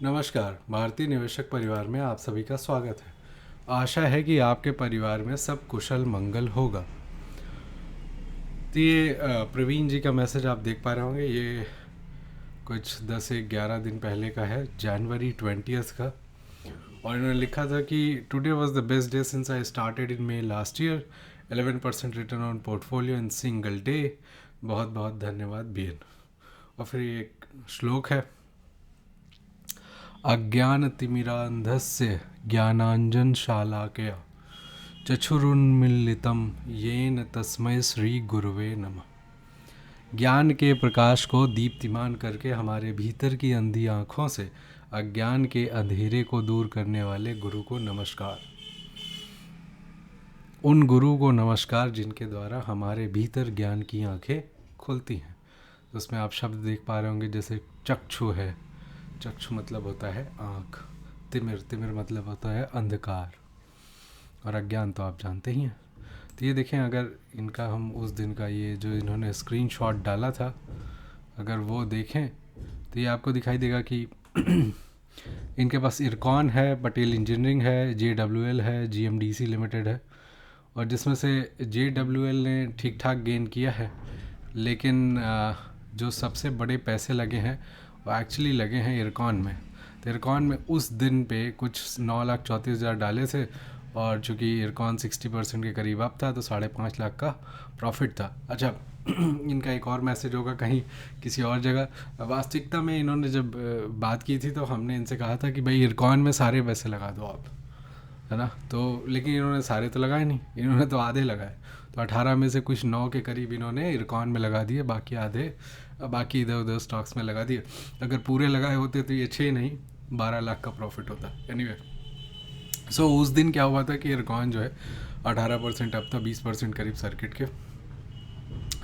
नमस्कार। भारतीय निवेशक परिवार में आप सभी का स्वागत है। आशा है कि आपके परिवार में सब कुशल मंगल होगा। तो ये प्रवीण जी का मैसेज आप देख पा रहे होंगे। ये कुछ 10 से 11 दिन पहले का है, जनवरी 20 का। और इन्होंने लिखा था कि today was the best day since I started in may last year. 11% return on portfolio in single day. बहुत बहुत धन्यवाद बीएन। और फिर एक श्लोक है, अज्ञानतिमिरान्धस्य ज्ञानाञ्जनशलाकया चक्षुरुन्मीलितं येन तस्मै श्री गुरुवे नमः। ज्ञान के प्रकाश को दीप्तिमान करके हमारे भीतर की अंधी आँखों से अज्ञान के अंधेरे को दूर करने वाले गुरु को नमस्कार। उन गुरु को नमस्कार जिनके द्वारा हमारे भीतर ज्ञान की आँखें खुलती हैं। उसमें आप शब्द देख पा रहे होंगे, जैसे चक्षु है। चक्षु मतलब होता है आँख। तिमिर, तिमिर मतलब होता है अंधकार। और अज्ञान तो आप जानते ही हैं। तो ये देखें, अगर इनका हम उस दिन का ये जो इन्होंने स्क्रीनशॉट डाला था, अगर वो देखें तो ये आपको दिखाई देगा कि इनके पास इरकॉन है, पटेल इंजीनियरिंग है, JWL है, GMDC लिमिटेड है। और जिसमें से JWL ने ठीक ठाक गेन किया है, लेकिन जो सबसे बड़े पैसे लगे हैं वो एक्चुअली लगे हैं इरकॉन में। तो इरकॉन में उस दिन पे कुछ 9,34,000 डाले थे, और चूँकि इरकॉन 60% के करीब अप था तो 5.5 लाख का प्रॉफिट था। अच्छा, इनका एक और मैसेज होगा कहीं किसी और जगह। वास्तविकता में इन्होंने जब बात की थी तो हमने इनसे कहा था कि भाई इरकॉन में सारे पैसे लगा दो आप, है ना। तो लेकिन इन्होंने सारे तो लगाए नहीं, इन्होंने तो आधे लगाए। तो 18 में से कुछ 9 के करीब इन्होंने इरकॉन में लगा दिए, बाकी इधर उधर स्टॉक्स में लगा दिए। अगर पूरे लगाए होते तो ये 6 नहीं 12 लाख का प्रॉफिट होता। एनीवे, सो उस दिन क्या हुआ था कि इरकॉन जो है 18% अप था, 20% करीब सर्किट के।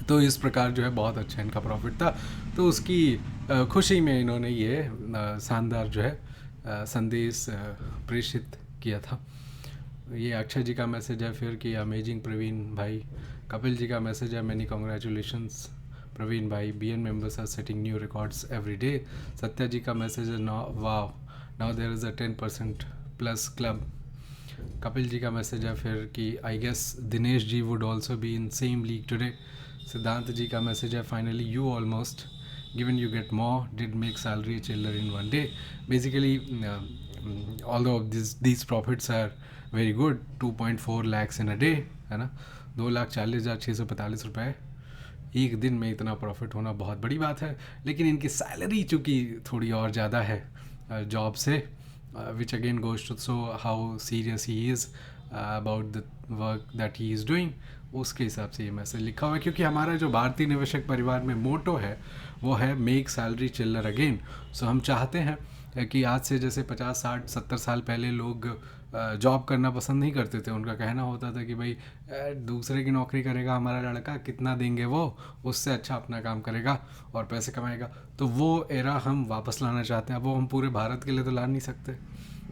तो इस प्रकार जो है बहुत अच्छा इनका प्रॉफिट था। तो उसकी खुशी में इन्होंने ये शानदार जो है संदेश प्रेषित किया था। ये अक्षय जी का मैसेज है फिर कि अमेजिंग प्रवीण भाई। कपिल जी का मैसेज है, मैनी कॉन्ग्रेचुलेशंस प्रवीण भाई, BN members are setting new records every day. Satya ji का मैसेज है, wow now there is a 10% plus club. Kapil ji का मैसेज है फिर कि I guess Dinesh ji would also be in same league today. Siddhant ji का मैसेज है, finally you almost given you get more did make salary chiller in one day. Basically, although these profits are very good, 2.4 lakhs in a day, है ना। 2,40,645 एक दिन में इतना profit होना बहुत बड़ी बात है। लेकिन इनकी सैलरी चूँकि थोड़ी और ज़्यादा है जॉब से, which again goes to show how serious he is about the work that he is doing. उसके हिसाब से ये मैसेज लिखा हुआ है, क्योंकि हमारा जो भारतीय निवेशक परिवार में मोटो है वो है मेक सैलरी चिल्लर अगेन। सो हम चाहते हैं कि आज से जैसे 50 60 70 साल पहले लोग जॉब करना पसंद नहीं करते थे। उनका कहना होता था कि भाई दूसरे की नौकरी करेगा हमारा लड़का, कितना देंगे वो, उससे अच्छा अपना काम करेगा और पैसे कमाएगा। तो वो एरा हम वापस लाना चाहते हैं। वो हम पूरे भारत के लिए तो ला नहीं सकते,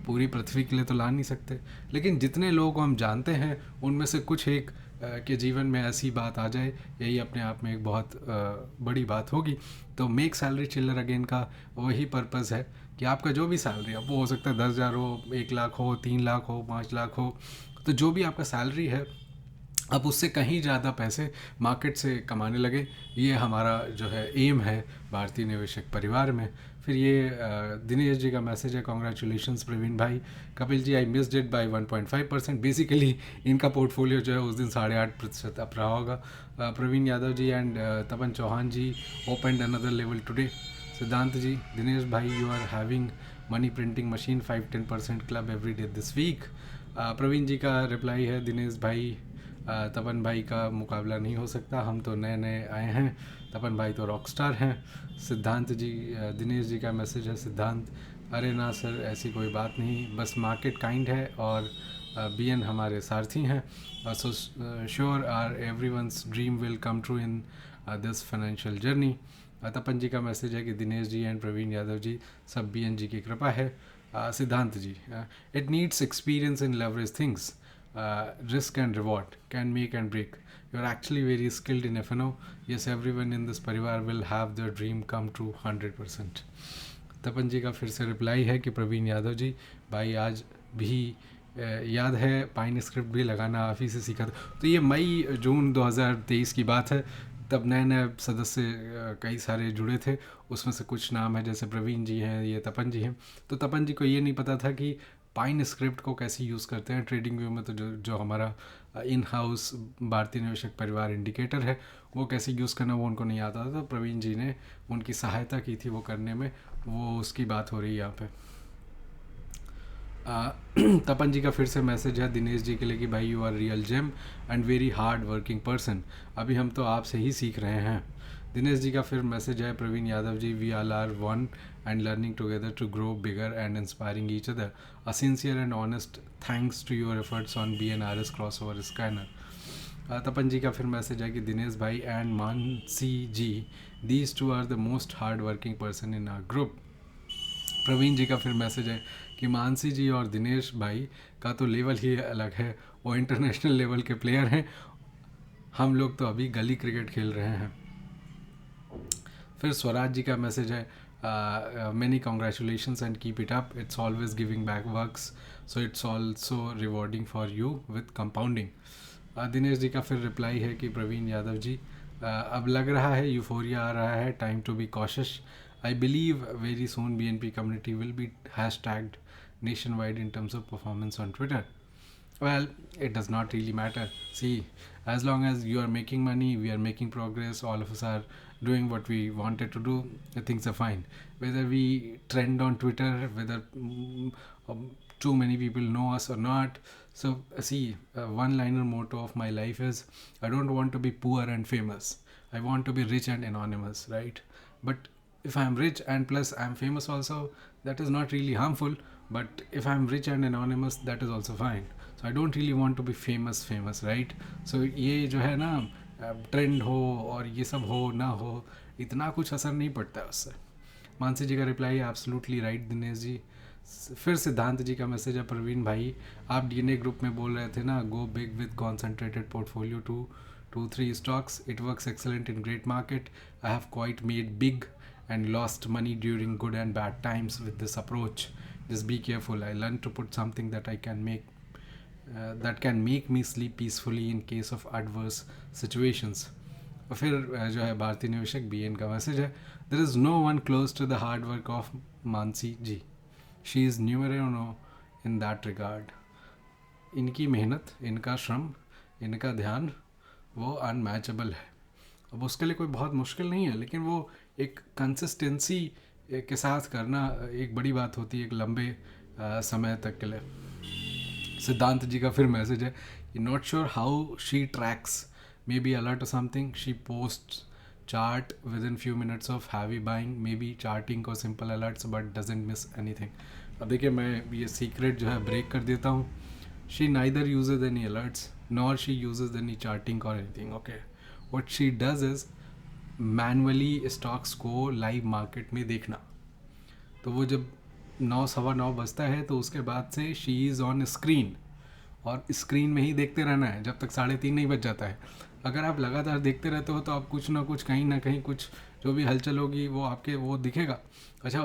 पूरी पृथ्वी के लिए तो ला नहीं सकते, लेकिन जितने लोगों को हम जानते हैं उनमें से कुछ एक के जीवन में ऐसी बात आ जाए, यही अपने आप में एक बहुत बड़ी बात होगी। तो मेक सैलरी चिल्लर अगेन का वही पर्पज़ है कि आपका जो भी सैलरी है, वो हो सकता है 10,000 हो, 1 लाख हो, 3 लाख हो, 5 लाख हो, तो जो भी आपका सैलरी है आप उससे कहीं ज़्यादा पैसे मार्केट से कमाने लगे। ये हमारा जो है एम है भारतीय निवेशक परिवार में। फिर ये दिनेश जी का मैसेज है, कॉन्ग्रेचुलेशंस प्रवीण भाई। Kapil ji, I missed it by 1.5%। Basically इनका पोर्टफोलियो जो है उस दिन 8.5% अप रहा होगा। Praveen Yadav ji and Tapan Chauhan ji open another level today. Siddhant ji, Dinesh भाई you are having money printing machine 5-10% club every day this week. Praveen ji का रिप्लाई है, दिनेश भाई तपन भाई का मुकाबला नहीं हो सकता, हम तो नए नए आए हैं, तपन भाई तो रॉक स्टार हैं। सिद्धांत जी, दिनेश जी का मैसेज है, सिद्धांत, अरे ना सर ऐसी कोई बात नहीं, बस मार्केट काइंड है और BN हमारे सारथी हैं। So sure are everyone's dream will come true in this financial journey. Tapan ji का मैसेज है कि दिनेश जी एंड प्रवीण यादव जी सब BN जी की कृपा है। Siddhant ji, it needs experience in leverage things, risk and reward can make and break. You're actually very skilled in FNO. Yes, everyone in this parivar will have their dream come true 100%. तपन जी का फिर से reply है कि प्रवीण यादव जी भाई आज भी याद है पाइन स्क्रिप्ट भी लगाना आप ही से सीखा था। तो ये मई जून 2023 की बात है। तब नए नए सदस्य कई सारे जुड़े थे, उसमें से कुछ नाम है जैसे प्रवीण जी हैं, ये तपन जी हैं। तो तपन जी को ये नहीं पता था कि पाइन स्क्रिप्ट को कैसे यूज़ करते हैं ट्रेडिंग व्यू में। तो जो हमारा इन हाउस भारतीय निवेशक परिवार इंडिकेटर है वो कैसे यूज़ करना वो उनको नहीं आता था। तो प्रवीण जी ने उनकी सहायता की थी वो करने में, वो उसकी बात हो रही है यहाँ पे। तपन जी का फिर से मैसेज है दिनेश जी के लिए कि भाई you are real gem and very hard working person, अभी हम तो आपसे ही सीख रहे हैं। दिनेश जी का फिर मैसेज है Praveen Yadav ji we all are one and learning together to grow bigger and inspiring each other, a sincere and honest thanks to your efforts on BNRS cross over scanner. Tapan ji का फिर मैसेज है कि दिनेश भाई and Mansi ji these two are the most hard working person in our group. Praveen ji का फिर message है कि मानसी जी और दिनेश भाई का तो लेवल ही अलग है, वो इंटरनेशनल लेवल के प्लेयर हैं, हम लोग तो अभी गली क्रिकेट खेल रहे हैं। फिर स्वराज जी का मैसेज है many congratulations and keep it up, it's always giving back works so it's also rewarding for you with compounding. Dinesh ji का फिर रिप्लाई है कि प्रवीण यादव जी अब लग रहा है यूफोरिया आ रहा है, time to be cautious, I believe very soon BNP community will be hashtagged nationwide in terms of performance on Twitter. Well, it does not really matter. See, as long as you are making money, we are making progress, all of us are doing what we wanted to do, things are fine. Whether we trend on Twitter, whether too many people know us or not. So, see, one-liner motto of my life is, I don't want to be poor and famous. I want to be rich and anonymous, right? But if I'm rich and plus I'm famous also, that is not really harmful. But if I'm rich and anonymous, that is also fine. So I don't really want to be famous, right? So ये जो है ना trend हो और ये सब हो ना हो, इतना कुछ असर नहीं पड़ता है उससे। मानसी जी का रिप्लाई है एब्सोल्युटली राइट दिनेश जी। फिर सिद्धांत जी का मैसेज है प्रवीण भाई आप DNA ग्रुप में बोल रहे थे ना go big with concentrated portfolio 2-3 stocks, it works excellent in great market. I have quite made big and lost money during good and bad times with this approach. Just be careful. I learned to put something that can make me sleep peacefully in case of adverse situations. और फिर जो है भारतीय निवेशक BN का message है there is no one close to the hard work of Mansi ji. She is numero uno in that regard. इनकी मेहनत, इनका श्रम, इनका ध्यान वो अनमैचेबल है। अब उसके लिए कोई बहुत मुश्किल नहीं है, लेकिन वो एक कंसिस्टेंसी के साथ करना एक बड़ी बात होती है एक लंबे समय तक के लिए। सिद्धांत जी का फिर मैसेज है कि not sure how she tracks may be alert और something, she post chart with in few minutes of heavy buying, may be charting को simple alerts but doesn't miss anything. अब देखिए मैं ये सीक्रेट जो है ब्रेक कर देता हूँ। She neither uses any alerts nor she uses any charting or anything. Okay, what she does is manually stocks को लाइव मार्केट में देखना। तो वो जब 9-9:15 बजता है तो उसके बाद से शी इज़ ऑन स्क्रीन, और स्क्रीन में ही देखते रहना है जब तक 3:30 नहीं बज जाता है। अगर आप लगातार देखते रहते हो तो आप कुछ ना कुछ कहीं ना कहीं कुछ जो भी हलचल होगी वो आपके वो दिखेगा। अच्छा,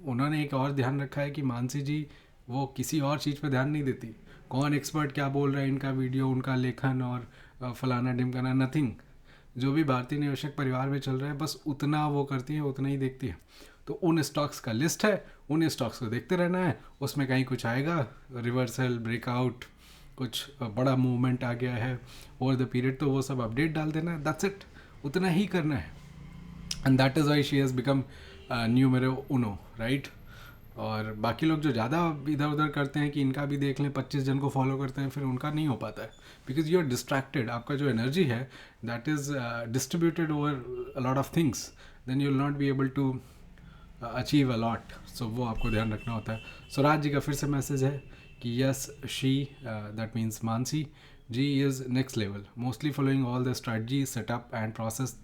उन्होंने एक और ध्यान रखा है कि मानसी जी वो किसी और चीज़ पर ध्यान नहीं देती, कौन एक्सपर्ट क्या बोल रहा है, इनका वीडियो, उनका लेखन और फलाना ढिमकाना, नथिंग। जो भी भारतीय निवेशक परिवार में चल रहा है बस उतना वो करती है, उतना ही देखती है। तो उन स्टॉक्स का लिस्ट है, उन स्टॉक्स को देखते रहना है, उसमें कहीं कुछ आएगा रिवर्सल, ब्रेकआउट, कुछ बड़ा मूवमेंट आ गया है ओवर द पीरियड, तो वो सब अपडेट डाल देना है, दैट्स इट, उतना ही करना है। And that is why she has become numero Uno, right. और बाकी लोग जो ज़्यादा इधर उधर करते हैं कि इनका भी देख लें, 25 जन को फॉलो करते हैं, फिर उनका नहीं हो पाता है, बिकॉज यू आर डिस्ट्रैक्टेड। आपका जो एनर्जी है that is distributed over a lot of things, then you will not be able to achieve a lot. So वो आपको ध्यान रखना होता है। स्वराज जी का फिर से मैसेज है कि yes she, that means Mansi ji is next level, mostly following all the strategy setup and process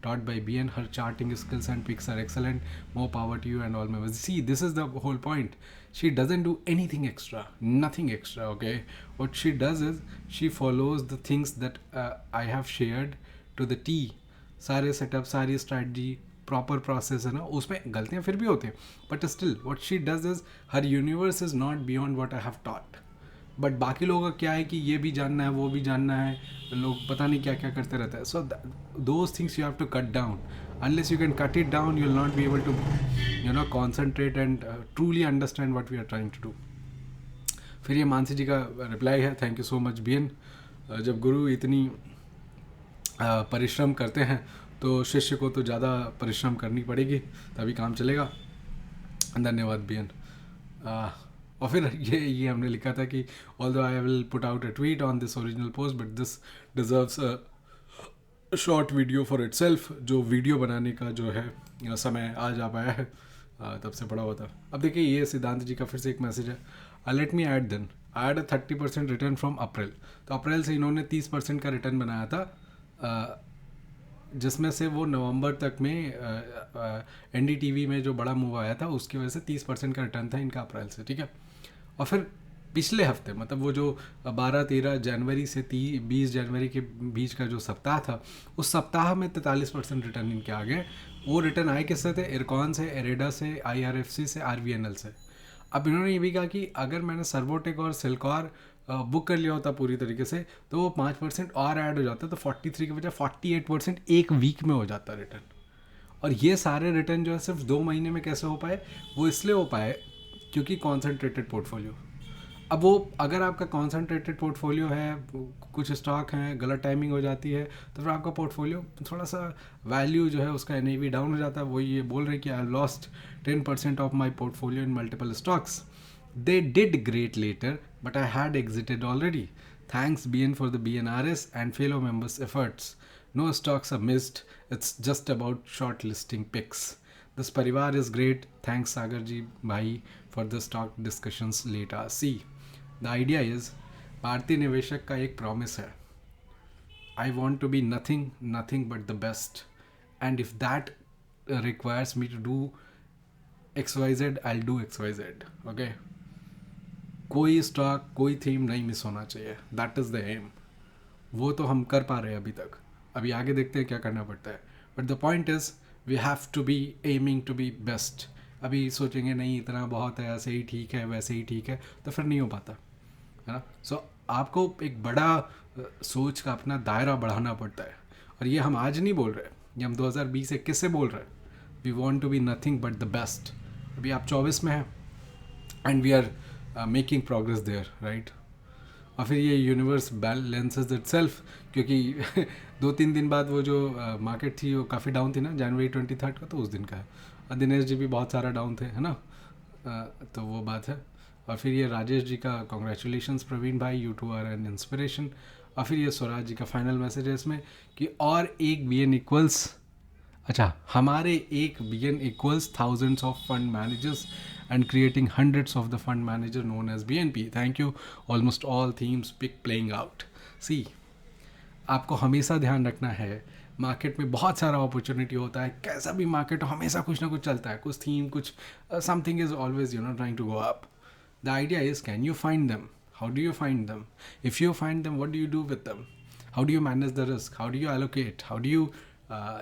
taught by BN. Her charting skills and picks are excellent. More power to you and all members. See, this is the whole point. She doesn't do anything extra, nothing extra. Okay, what she does is she follows the things that I have shared to the T. सारे setup, सारी strategy, proper process है ना, उसमें गलतियाँ फिर भी होती हैं, but still what she does is her universe is not beyond what I have taught. But बाकी लोगों का क्या है कि ये भी जानना है, वो भी जानना है, लोग पता नहीं क्या क्या करते रहते हैं. So those things you have to cut down. Unless you can cut it down, you'll not be able to, concentrate and truly understand what we are trying to do. फिर ये मानसी जी का रिप्लाई है, thank you so much BN. जब गुरु इतनी परिश्रम करते हैं तो शिष्य को तो ज़्यादा परिश्रम करनी पड़ेगी, तभी काम चलेगा. धन्यवाद बीएन. और फिर ये हमने लिखा था कि although I will put out a tweet on this original post but this deserves a short video for itself. जो वीडियो बनाने का जो है समय आज आ पाया है, तब से पड़ा हुआ था. अब देखिए ये सिद्धांत जी का फिर से एक मैसेज है. Let me add then add 30% return from April. तो अप्रैल से इन्होंने 30% का रिटर्न बनाया था, जिसमें से वो नवंबर तक में NDTV में जो बड़ा मूव आया था उसकी वजह से 30% का रिटर्न था इनका अप्रैल से. ठीक है. और फिर पिछले हफ्ते मतलब वो जो 12-13 जनवरी से 20 जनवरी के बीच का जो सप्ताह था, उस सप्ताह में 43% रिटर्न इनके आ गए. वो रिटर्न आए किससे थे? इरकॉन से, एरेडा से, IRFC से, RVNL से. अब इन्होंने ये भी कहा कि अगर मैंने सर्वोटेक और सिल्कॉर बुक कर लिया होता पूरी तरीके से तो वो 5% और ऐड हो जाता, तो 43 की वजह 48% एक वीक में हो जाता रिटर्न. और ये सारे रिटर्न जो है सिर्फ 2 महीने में कैसे हो पाए? वो इसलिए हो पाए क्योंकि कॉन्सेंट्रेटेड पोर्टफोलियो. अब वो अगर आपका कॉन्सेंट्रेटेड पोर्टफोलियो है, कुछ स्टॉक हैं, गलत टाइमिंग हो जाती है, तो फिर आपका पोर्टफोलियो थोड़ा सा वैल्यू जो है उसका NAV डाउन हो जाता है. वो ये बोल रहे हैं कि I lost 10% of my portfolio in multiple stocks. They did great later, but I had exited already. Thanks BN for the BNRS and fellow members' efforts. No stocks are missed. It's just about shortlisting picks. This parivar is great. Thanks Sagar ji bhai for the stock discussions later. See, the idea is भारतीय निवेशक का एक promise है. I want to be nothing but the best. And if that requires me to do XYZ, I'll do XYZ. Okay? कोई stock, कोई theme नहीं miss होना चाहिए. That is the aim. वो तो हम कर पा रहे हैं अभी तक. अभी आगे देखते हैं क्या करना पड़ता है. But the point is we have to be aiming to be best. अभी सोचेंगे नहीं इतना बहुत है, ऐसे ही ठीक है, वैसे ही ठीक है, तो फिर नहीं हो पाता है ना. सो आपको एक बड़ा सोच का अपना दायरा बढ़ाना पड़ता है. और ये हम आज नहीं बोल रहे, ये हम 2020-21 से बोल रहे हैं. We want to be nothing but the best. अभी आप 24 में हैं and we are making progress there, right. और फिर ये यूनिवर्स बैलेंसेस इटसेल्फ, क्योंकि 2-3 दिन बाद वो जो मार्केट थी वो काफ़ी डाउन थी ना, जनवरी 23 का, तो उस दिन का है. और दिनेश जी भी बहुत सारा डाउन थे, है ना. तो वो बात है. और फिर ये राजेश जी का कॉन्ग्रेचुलेशंस प्रवीण भाई, you too are an inspiration. और फिर ये स्वराज जी का फाइनल मैसेज है इसमें कि और एक BN इक्वल्स, अच्छा हमारे एक BN equals thousands of fund managers and creating hundreds of the fund manager known as BNP. Thank you. Almost all themes pick playing out. See, आपको हमेशा ध्यान रखना है मार्केट में बहुत सारा अपॉर्चुनिटी होता है. कैसा भी मार्केट हो, हमेशा कुछ ना कुछ चलता है, कुछ थीम, कुछ something is always trying to go up. The idea is can you find them, how do you find them, if you find them what do you do with them, how do you manage the risk, how do you allocate, how do you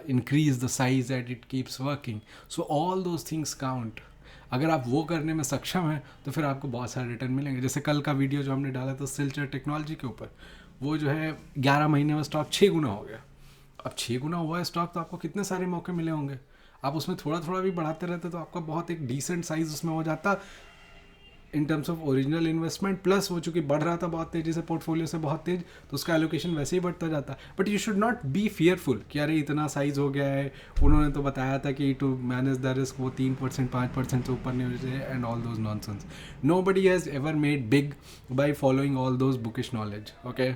increase the size that it keeps working. So all those things count. अगर आप वो करने में सक्षम हैं तो फिर आपको बहुत सारे रिटर्न मिलेंगे. जैसे कल का वीडियो जो हमने डाला था सिल्चर टेक्नोलॉजी के ऊपर, वो जो है 11 महीने में स्टॉक 6 गुना हो गया. अब 6 गुना हुआ है स्टॉक, तो आपको कितने सारे मौके मिले होंगे. आप उसमें थोड़ा थोड़ा भी बढ़ाते रहते तो आपका बहुत एक डिसेंट साइज उसमें हो जाता in terms of original investment. Plus वो चूँकि बढ़ रहा था बहुत तेज़ी से, पोर्टफोलियो से बहुत तेज, तो उसका एलोकेशन वैसे ही बढ़ता जाता. But you should not be fearful कि अरे इतना साइज़ हो गया है, उन्होंने तो बताया था कि टू मैनेज द रिस्क वो 3% 5% से ऊपर नहीं हो जाए and all those nonsense. Nobody has ever made big by following all those bookish knowledge. Okay,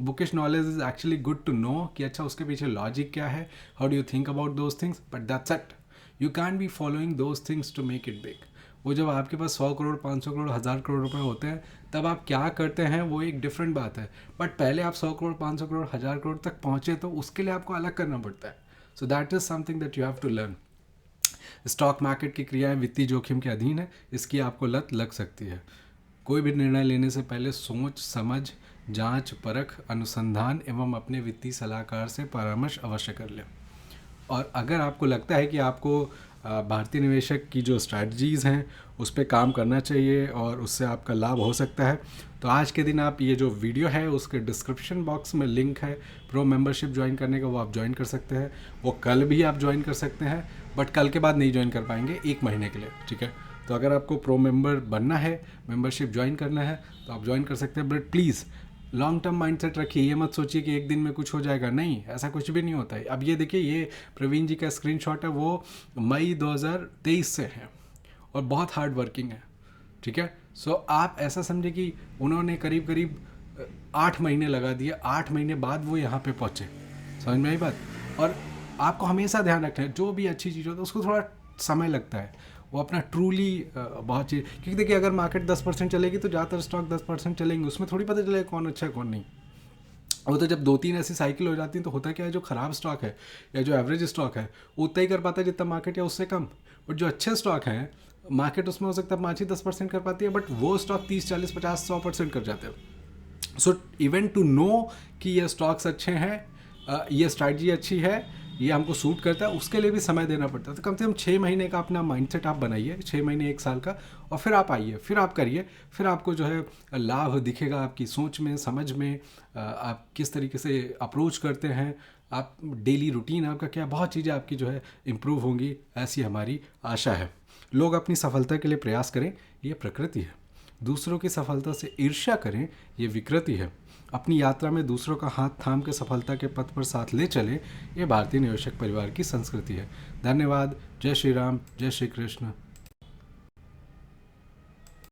bookish knowledge is actually good to know कि अच्छा उसके पीछे लॉजिक क्या है, how do you think about those things, but that's it. You can be following those things to make it big. वो जब आपके पास 100 करोड़ 500 करोड़ 1000 करोड़ रुपए होते हैं, तब आप क्या करते हैं वो एक डिफरेंट बात है. बट पहले आप 100 करोड़ 500 करोड़ 1000 करोड़ तक पहुँचे तो उसके लिए आपको अलग करना पड़ता है. So that is something that you have to learn. Stock market की क्रियाएं वित्तीय जोखिम के अधीन है, इसकी आपको लत लग सकती है. कोई भी निर्णय लेने से पहले सोच समझ, जांच परख, अनुसंधान एवं अपने वित्तीय सलाहकार से परामर्श अवश्य कर लें. और अगर आपको लगता है कि आपको भारतीय निवेशक की जो स्ट्रैटेजीज़ हैं उस पर काम करना चाहिए और उससे आपका लाभ हो सकता है, तो आज के दिन आप ये जो वीडियो है उसके डिस्क्रिप्शन बॉक्स में लिंक है प्रो मेंबरशिप ज्वाइन करने का, वो आप ज्वाइन कर सकते हैं। वो कल भी आप ज्वाइन कर सकते हैं, बट कल के बाद नहीं ज्वाइन कर पाएंगे, 1 महीने के लिए, ठीक है। तो अगर आपको प्रो मेंबर बनना है, मेंबरशिप ज्वाइन करना है, तो आप ज्वाइन कर सकते हैं। But please long term mindset रखिए, ये मत सोचिए कि एक दिन में कुछ हो जाएगा, नहीं, ऐसा कुछ भी नहीं होता है। अब ये देखिए, ये प्रवीण जी का स्क्रीनशॉट है, वो मई 2023 से है और बहुत हार्ड वर्किंग है, ठीक है। सो आप ऐसा समझे कि उन्होंने करीब करीब 8 महीने लगा दिए, 8 महीने बाद वो यहाँ पे पहुँचे, समझ में आई बात। और आपको हमेशा ध्यान रखना है, जो भी अच्छी चीज़ होती है उसको थोड़ा समय लगता है, वो अपना ट्रूली बहुत चीज़, क्योंकि देखिए अगर मार्केट 10% चलेगी तो ज़्यादातर स्टॉक 10% चलेंगे, उसमें थोड़ी पता चलेगा कौन अच्छा है कौन नहीं। वो तो जब 2-3 ऐसी साइकिल हो जाती है तो होता क्या है, जो ख़राब स्टॉक है या जो एवरेज स्टॉक है उतना ही कर पाता है जितना मार्केट या उससे कम। बट जो अच्छे स्टॉक हैं, मार्केट उसमें हो सकता है 5 ही 10% कर पाती है, बट वो स्टॉक 30-40-50-100% कर जाते हैं। सो इवन टू नो कि ये स्टॉक्स अच्छे हैं, ये स्ट्रैटेजी अच्छी है, ये हमको सूट करता है, उसके लिए भी समय देना पड़ता है। तो कम से कम 6 महीने का अपना माइंडसेट आप बनाइए, 6 महीने 1 साल का, और फिर आप आइए, फिर आप करिए, फिर आपको जो है लाभ दिखेगा आपकी सोच में, समझ में, आप किस तरीके से अप्रोच करते हैं, आप डेली रूटीन आपका क्या, बहुत चीज़ें आपकी जो है इम्प्रूव होंगी, ऐसी हमारी आशा है। लोग अपनी सफलता के लिए प्रयास करें, ये प्रकृति है। दूसरों की सफलता से ईर्ष्या करें, ये विकृति है। अपनी यात्रा में दूसरों का हाथ थाम के सफलता के पथ पर साथ ले चलें, ये भारतीय निवेशक परिवार की संस्कृति है। धन्यवाद। जय श्री राम, जय श्री कृष्ण।